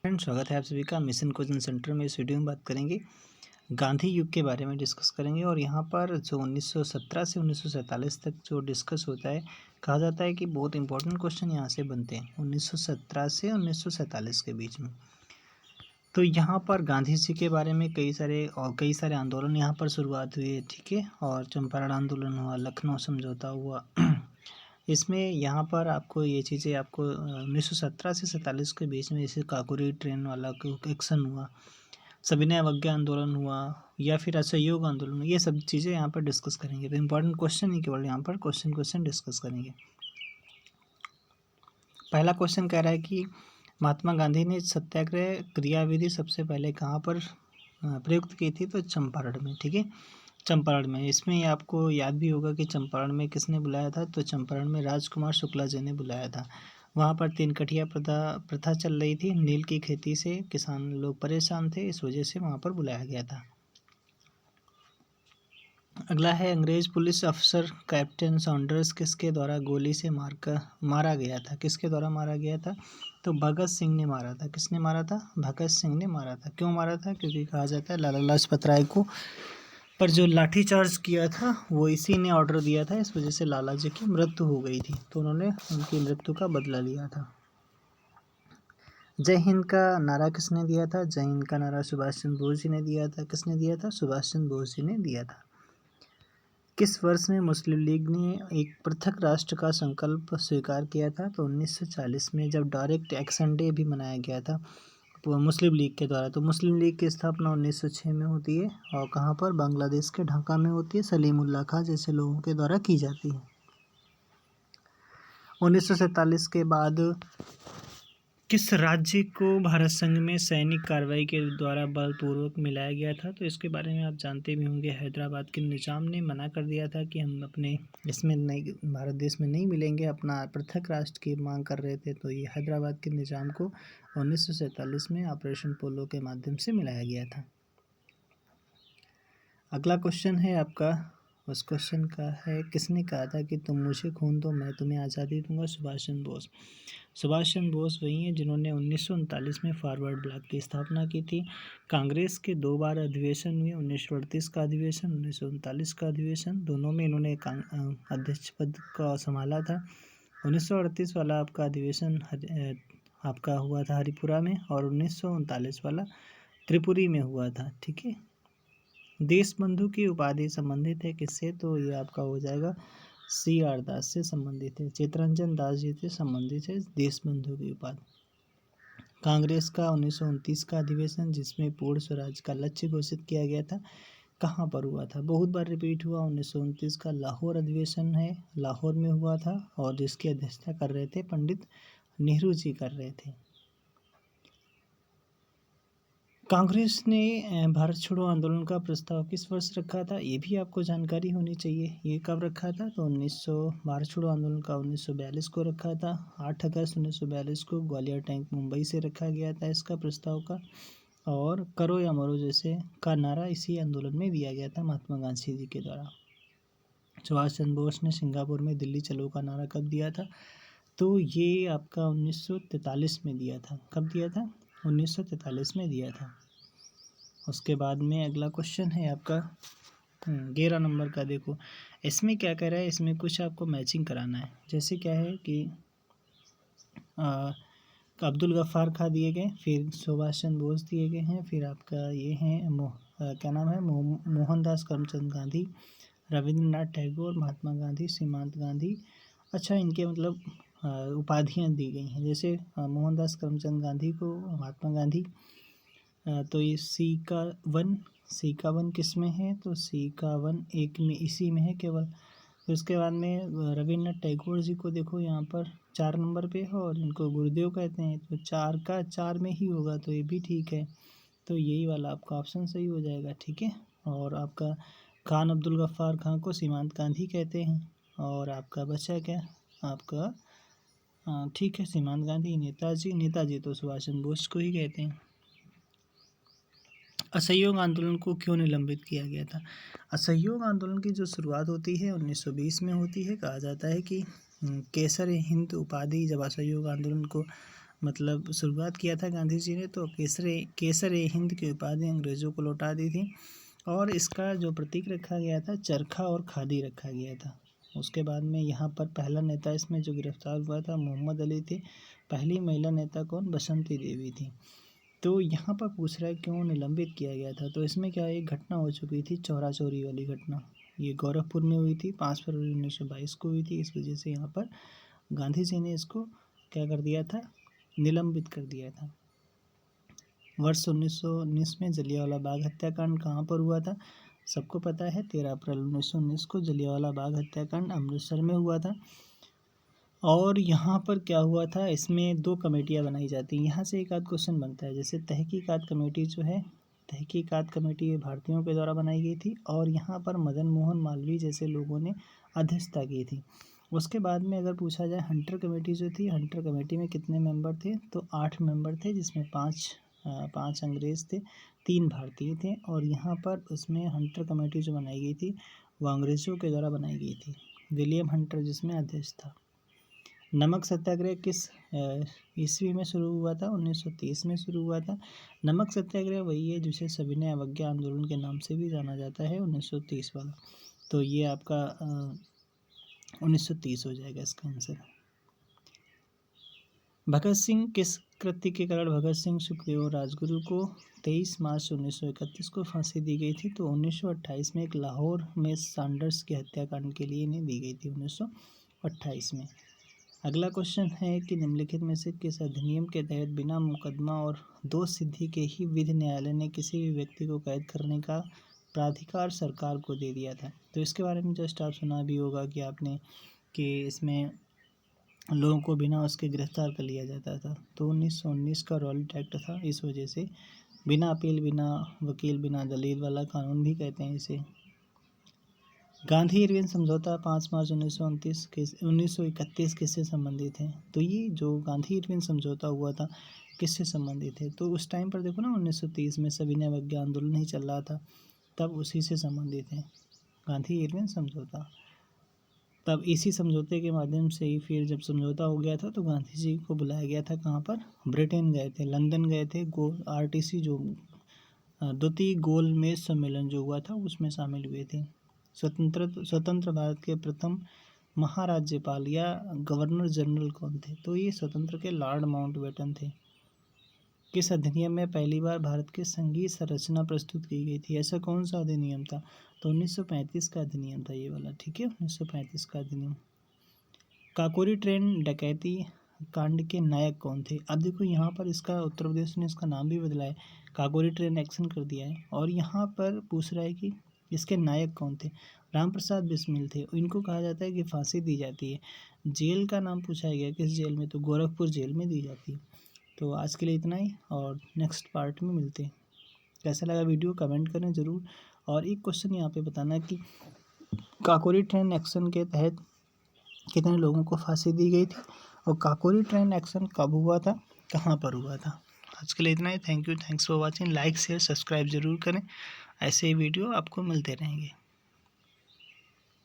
Friends, स्वागत है आप सभी का मिशन कोचिंग सेंटर में। इस वीडियो में बात करेंगे गांधी युग के बारे में डिस्कस करेंगे। और यहाँ पर जो 1917 से 1947 तक जो डिस्कस होता है, कहा जाता है कि बहुत इंपॉर्टेंट क्वेश्चन यहाँ से बनते हैं 1917 से 1947 के बीच में। तो यहाँ पर गांधी जी के बारे में कई सारे आंदोलन यहाँ पर शुरुआत हुई है, ठीक है। और चंपारण आंदोलन हुआ, लखनऊ समझौता हुआ। इसमें यहाँ पर आपको ये चीज़ें आपको 1917 से 47 के बीच में, जैसे काकोरी ट्रेन वाला एक्शन हुआ, सविनय अवज्ञा आंदोलन हुआ, या फिर असहयोग आंदोलन हुआ, ये सब चीज़ें यहाँ पर डिस्कस करेंगे। तो इम्पोर्टेंट क्वेश्चन ही केवल यहाँ पर क्वेश्चन डिस्कस करेंगे। पहला क्वेश्चन कह रहा है कि महात्मा गांधी ने सत्याग्रह क्रियाविधि सबसे पहले कहाँ पर प्रयुक्त की थी? तो चंपारण में, ठीक है, चंपारण में। इसमें आपको याद भी होगा कि चंपारण में किसने बुलाया था? तो चंपारण में राजकुमार शुक्ला जी ने बुलाया था। वहाँ पर 3 कठिया प्रथा चल रही थी। नील की खेती से किसान लोग परेशान थे, इस वजह से वहाँ पर बुलाया गया था। अगला है, अंग्रेज पुलिस अफसर कैप्टन सॉन्डर्स किसके द्वारा गोली से मारा गया था? किसके द्वारा मारा गया था? तो भगत सिंह ने मारा था। किसने मारा था? भगत सिंह ने मारा था। क्यों मारा था? क्योंकि कहा जाता है लाला लाजपत राय को पर जो लाठीचार्ज किया था वो इसी ने ऑर्डर दिया था, इस वजह से लाला जी की मृत्यु हो गई थी, तो उन्होंने उनकी मृत्यु का बदला लिया था। जय हिंद का नारा किसने दिया था? जय हिंद का नारा सुभाष चंद्र बोस जी ने दिया था। किसने दिया था? सुभाष चंद्र बोस जी ने दिया था। किस वर्ष में मुस्लिम लीग ने एक पृथक राष्ट्र का संकल्प स्वीकार किया था? तो 1940 में, जब डायरेक्ट एक्शन डे भी मनाया गया था मुस्लिम लीग के द्वारा। तो मुस्लिम लीग की स्थापना 1906 में होती है, और कहाँ पर? बांग्लादेश के ढाका में होती है। सलीमुल्लाह खां जैसे लोगों के द्वारा की जाती है। 1947 के बाद किस राज्य को भारत संघ में सैनिक कार्रवाई के द्वारा बलपूर्वक मिलाया गया था? तो इसके बारे में आप जानते भी होंगे। हैदराबाद के निजाम ने मना कर दिया था कि हम अपने इसमें नहीं, भारत देश में नहीं मिलेंगे, अपना पृथक राष्ट्र की मांग कर रहे थे। तो ये हैदराबाद के निजाम को 1947 में ऑपरेशन पोलो के माध्यम से मिलाया गया था। अगला क्वेश्चन है आपका, उस क्वेश्चन का है, किसने कहा था कि तुम मुझे खून दो मैं तुम्हें आज़ादी दूंगा? सुभाष चंद्र बोस। सुभाष चंद्र बोस वही हैं जिन्होंने 1939 में फॉरवर्ड ब्लॉक की स्थापना की थी। कांग्रेस के 2 बार अधिवेशन हुए, 1938 का अधिवेशन, 1939 का अधिवेशन, दोनों में इन्होंने अध्यक्ष पद का संभाला था। 1938 वाला आपका अधिवेशन आपका हुआ था हरिपुरा में, और 1939 वाला त्रिपुरी में हुआ था, ठीक है। देश बंधु की उपाधि संबंधित है किससे? तो ये आपका हो जाएगा CR दास से संबंधित है। चित्तरंजन दास जी से संबंधित है देश बंधु की उपाधि। कांग्रेस का 1929 का अधिवेशन, जिसमें पूर्ण स्वराज का लक्ष्य घोषित किया गया था, कहाँ पर हुआ था? बहुत बार रिपीट हुआ। 1929 का लाहौर अधिवेशन है, लाहौर में हुआ था, और जिसकी अध्यक्षता कर रहे थे पंडित नेहरू जी कर रहे थे। कांग्रेस ने भारत छोड़ो आंदोलन का प्रस्ताव किस वर्ष रखा था? ये भी आपको जानकारी होनी चाहिए। ये कब रखा था? तो 1900 भारत छोड़ो आंदोलन का 1942 को रखा था। 8 अगस्त 1942 को ग्वालियर टैंक मुंबई से रखा गया था इसका प्रस्ताव का। और करो या मरो जैसे का नारा इसी आंदोलन में दिया गया था महात्मा गांधी जी के द्वारा। सुभाष चंद्र बोस ने सिंगापुर में दिल्ली चलो का नारा कब दिया था? तो ये आपका 1943 में दिया था। कब दिया था? 1943 में दिया था। उसके बाद में अगला क्वेश्चन है आपका 11 नंबर का। देखो इसमें क्या कह रहा है, इसमें कुछ आपको मैचिंग कराना है। जैसे क्या है कि अब्दुल गफ्फार खां दिए गए, फिर सुभाष चंद्र बोस दिए गए हैं, फिर आपका ये हैं क्या नाम है, मोहनदास करमचंद गांधी, रविंद्रनाथ टैगोर, महात्मा गांधी, सीमांत गांधी। अच्छा, इनके मतलब उपाधियाँ दी गई हैं। जैसे मोहनदास करमचंद गांधी को महात्मा गांधी, तो ये सी का वन किस में है? तो सी का वन एक में, इसी में है केवल। फिर उसके बाद में रविन्द्रनाथ टैगोर जी को देखो यहाँ पर 4 नंबर पे है, और इनको गुरुदेव कहते हैं, तो 4 का 4 में ही होगा, तो ये भी ठीक है। तो यही वाला आपका ऑप्शन सही हो जाएगा, ठीक है। और आपका खान अब्दुल गफ्फार खां को सीमांत गांधी कहते हैं। और आपका बचा क्या? आपका ठीक है, सीमांत गांधी। नेताजी तो सुभाष चंद्र बोस को ही कहते हैं। असहयोग आंदोलन को क्यों निलंबित किया गया था? असहयोग आंदोलन की जो शुरुआत होती है 1920 में होती है। कहा जाता है कि केसर हिंद उपाधि जब असहयोग आंदोलन को मतलब शुरुआत किया था गांधी जी ने, तो केसर ए हिंद की उपाधि अंग्रेज़ों को लौटा दी थी। और इसका जो प्रतीक रखा गया था चरखा और खादी रखा गया था। उसके बाद में यहाँ पर पहला नेता इसमें जो गिरफ्तार हुआ था मोहम्मद अली थे। पहली महिला नेता कौन? बसंती देवी थी। तो यहाँ पर पूछ रहा है क्यों निलंबित किया गया था। तो इसमें क्या एक घटना हो चुकी थी, चौरा चोरी वाली घटना। ये गोरखपुर में हुई थी, 5 फरवरी 1922 को हुई थी। इस वजह से यहाँ पर गांधी जी ने इसको क्या कर दिया था? निलंबित कर दिया था। वर्ष 1919 में जलियांवाला बाग हत्याकांड कहाँ पर हुआ था? सबको पता है, 13 अप्रैल 1919 को जलियांवाला बाग हत्याकांड अमृतसर में हुआ था। और यहाँ पर क्या हुआ था, इसमें 2 कमेटियाँ बनाई जाती हैं। यहाँ से एक आध क्वेश्चन बनता है। जैसे तहकीकात कमेटी जो है, तहकीकात कमेटी ये भारतीयों के द्वारा बनाई गई थी और यहाँ पर मदन मोहन मालवीय जैसे लोगों ने अध्यक्षता की थी। उसके बाद में अगर पूछा जाए हंटर कमेटी जो थी, हंटर कमेटी में कितने मेंबर थे? तो 8 मेंबर थे, जिसमें 5 अंग्रेज़ थे, 3 भारतीय थे। और यहाँ पर उसमें हंटर कमेटी जो बनाई गई थी वो अंग्रेज़ों के द्वारा बनाई गई थी। विलियम हंटर जिसमें अध्यक्ष था। नमक सत्याग्रह किस ईस्वी में शुरू हुआ था? 1930 में शुरू हुआ था। नमक सत्याग्रह वही है जिसे सविनय अवज्ञा आंदोलन के नाम से भी जाना जाता है, 1930 वाला। तो ये आपका 1930 हो जाएगा इसका आंसर। भगत सिंह किस कृत्य के कारण भगत सिंह, सुखदेव और राजगुरु को 23 मार्च 1931 को फांसी दी गई थी? तो 1928 में एक लाहौर में सैंडर्स के हत्याकांड के लिए इन्हें दी गई थी, 1928 में। अगला क्वेश्चन है कि निम्नलिखित में से किस अधिनियम के तहत बिना मुकदमा और दोष सिद्धि के ही विधि न्यायालय ने किसी भी व्यक्ति को कैद करने का प्राधिकार सरकार को दे दिया था? तो इसके बारे में जस्ट आप सुना भी होगा कि आपने कि इसमें लोगों को बिना उसके गिरफ्तार कर लिया जाता था। तो 1919 का रॉयल्टी एक्ट था, इस वजह से बिना अपील, बिना वकील, बिना दलील वाला कानून भी कहते हैं इसे। गांधी इरविन समझौता 5 मार्च 1931 किससे संबंधित है? तो ये जो गांधी इरविन समझौता हुआ था किससे संबंधित है? तो उस टाइम पर देखो ना, 1930 में सविनय अवज्ञा आंदोलन नहीं चल रहा था, तब उसी से संबंधित है गांधी इरविन समझौता। तब इसी समझौते के माध्यम से ही फिर जब समझौता हो गया था तो गांधी जी को बुलाया गया था। कहाँ पर? ब्रिटेन गए थे, लंदन गए थे। RTC जो द्वितीय गोलमेज सम्मेलन जो हुआ था उसमें शामिल हुए थे। स्वतंत्र भारत के प्रथम महाराज्यपाल या गवर्नर जनरल कौन थे? तो ये स्वतंत्र के लॉर्ड माउंटबेटन थे। किस अधिनियम में पहली बार भारत की संगीत संरचना प्रस्तुत की गई थी? ऐसा कौन सा अधिनियम था? तो 1935 का अधिनियम था ये वाला, ठीक है, 1935 का अधिनियम। काकोरी ट्रेन डकैती कांड के नायक कौन थे? अब देखो यहाँ पर इसका उत्तर प्रदेश ने इसका नाम भी बदला है, काकोरी ट्रेन एक्शन कर दिया है। और यहाँ पर पूछ रहा है कि इसके नायक कौन थे? राम प्रसाद बिस्मिल थे। इनको कहा जाता है कि फांसी दी जाती है। जेल का नाम पूछा गया, किस जेल में? तो गोरखपुर जेल में दी जाती है। तो आज के लिए इतना ही, और नेक्स्ट पार्ट में मिलते हैं। कैसा लगा वीडियो कमेंट करें ज़रूर। और एक क्वेश्चन यहाँ पे बताना कि काकोरी ट्रेन एक्शन के तहत कितने लोगों को फांसी दी गई थी और काकोरी ट्रेन एक्शन कब हुआ था, कहाँ पर हुआ था। आज के लिए इतना ही। Thank you, thanks for watching. Like share subscribe ज़रूर करें, ऐसे ही वीडियो आपको मिलते रहेंगे।